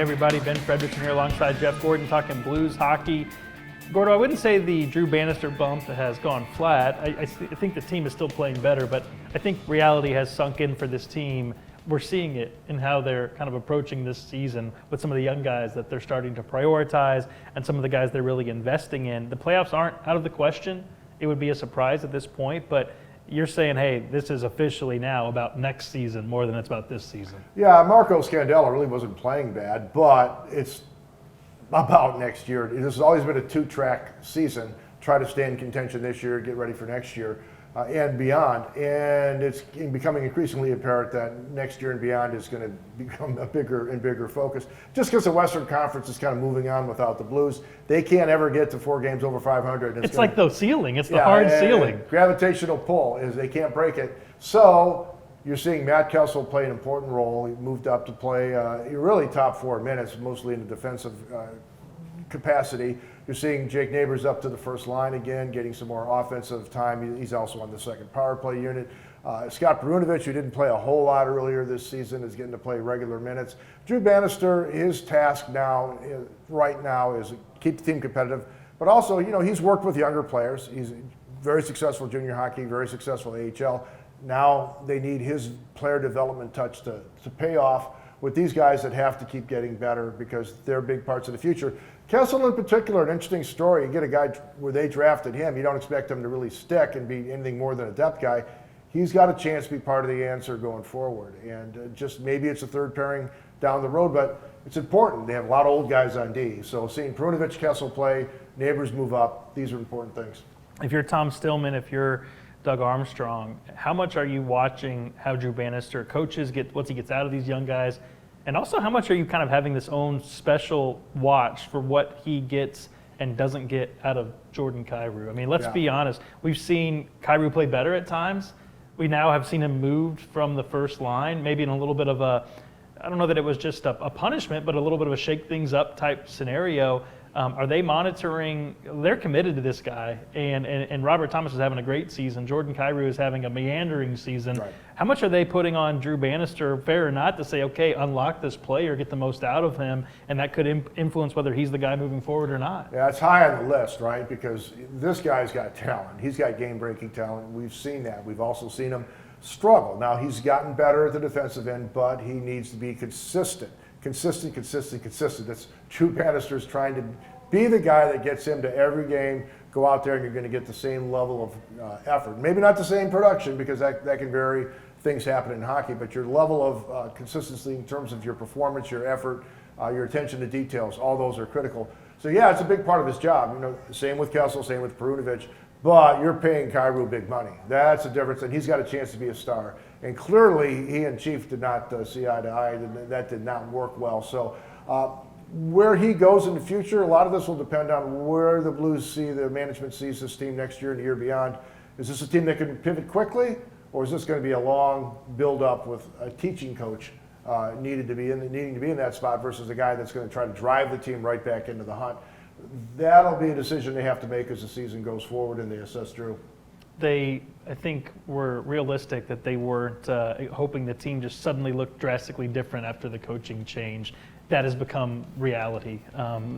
Hey everybody, Ben Frederickson here alongside Jeff Gordon talking Blues hockey. Gordo, I wouldn't say the Drew Bannister bump has gone flat. I think the team is still playing better, but I think reality has sunk in for this team. We're seeing it in how they're kind of approaching this season with some of the young guys that they're starting to prioritize and some of the guys they're really investing in. The playoffs aren't out of the question. It would be a surprise at this point, but you're saying, hey, this is officially now about next season more than it's about this season. Yeah, Marco Scandella really wasn't playing bad, but it's about next year. This has always been a two-track season. Try to stay in contention this year, get ready for next year and beyond. And it's becoming increasingly apparent that next year and beyond is going to become a bigger and bigger focus. Just because the Western Conference is kind of moving on without the Blues, they can't ever get to 4 games over 500. It's like the ceiling. It's the hard ceiling. Gravitational pull is they can't break it. So you're seeing Matt Kessel play an important role. He moved up to play really top 4 minutes, mostly in the defensive capacity. You're seeing Jake Neighbors up to the first line again, getting some more offensive time. He's also on the second power play unit. Scott Perunovich, who didn't play a whole lot earlier this season, is getting to play regular minutes. Drew Bannister, his task now, right now, is keep the team competitive. But also, he's worked with younger players. He's very successful junior hockey, very successful AHL. Now they need his player development touch to pay off with these guys that have to keep getting better because they're big parts of the future. Kessel in particular, an interesting story. You get a guy where they drafted him, you don't expect him to really stick and be anything more than a depth guy. He's got a chance to be part of the answer going forward. And just maybe it's a third pairing down the road, but it's important. They have a lot of old guys on D. So seeing Perunovich, Kessel play, Neighbors move up, these are important things. If you're Tom Stillman, if you're Doug Armstrong, how much are you watching how Drew Bannister coaches, what he gets out of these young guys? And also, how much are you kind of having this own special watch for what he gets and doesn't get out of Jordan Kyrou? I mean, let's be honest. We've seen Kyrou play better at times. We now have seen him moved from the first line, maybe in a little bit of a, I don't know that it was just a punishment, but a little bit of a shake things up type scenario. Are they monitoring? They're committed to this guy, and Robert Thomas is having a great season. Jordan Kyrou is having a meandering season. Right. How much are they putting on Drew Bannister, fair or not, to say, okay, unlock this player, get the most out of him, and that could influence whether he's the guy moving forward or not? Yeah, it's high on the list, right? Because this guy's got talent. He's got game-breaking talent. We've seen that. We've also seen him struggle. Now, he's gotten better at the defensive end, but he needs to be consistent. Consistent. That's Drew Bannister's trying to be the guy that gets him to every game. Go out there and you're going to get the same level of effort. Maybe not the same production because that can vary. Things happen in hockey, but your level of consistency in terms of your performance, your effort, your attention to details, all those are critical. So yeah, it's a big part of his job. Same with Kessel, same with Perunovich. But you're paying Kyrou big money. That's the difference, and he's got a chance to be a star. And clearly, he and Chief did not see eye to eye. That did not work well. So where he goes in the future, a lot of this will depend on where the Blues the management sees this team next year and the year beyond. Is this a team that can pivot quickly, or is this going to be a long build-up with a teaching coach needing to be in that spot versus a guy that's going to try to drive the team right back into the hunt? That'll be a decision they have to make as the season goes forward and they assess Drew. They, I think, were realistic that they weren't hoping the team just suddenly looked drastically different after the coaching change. That has become reality.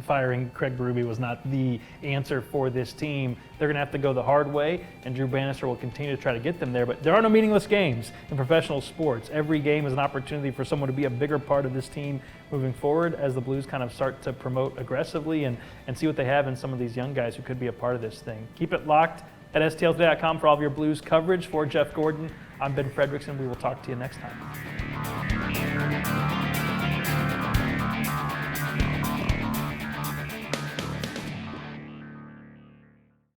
Firing Craig Berube was not the answer for this team. They're going to have to go the hard way, and Drew Bannister will continue to try to get them there. But there are no meaningless games in professional sports. Every game is an opportunity for someone to be a bigger part of this team moving forward as the Blues kind of start to promote aggressively and see what they have in some of these young guys who could be a part of this thing. Keep it locked at stltoday.com for all of your Blues coverage. For Jeff Gordon, I'm Ben Frederickson. We will talk to you next time.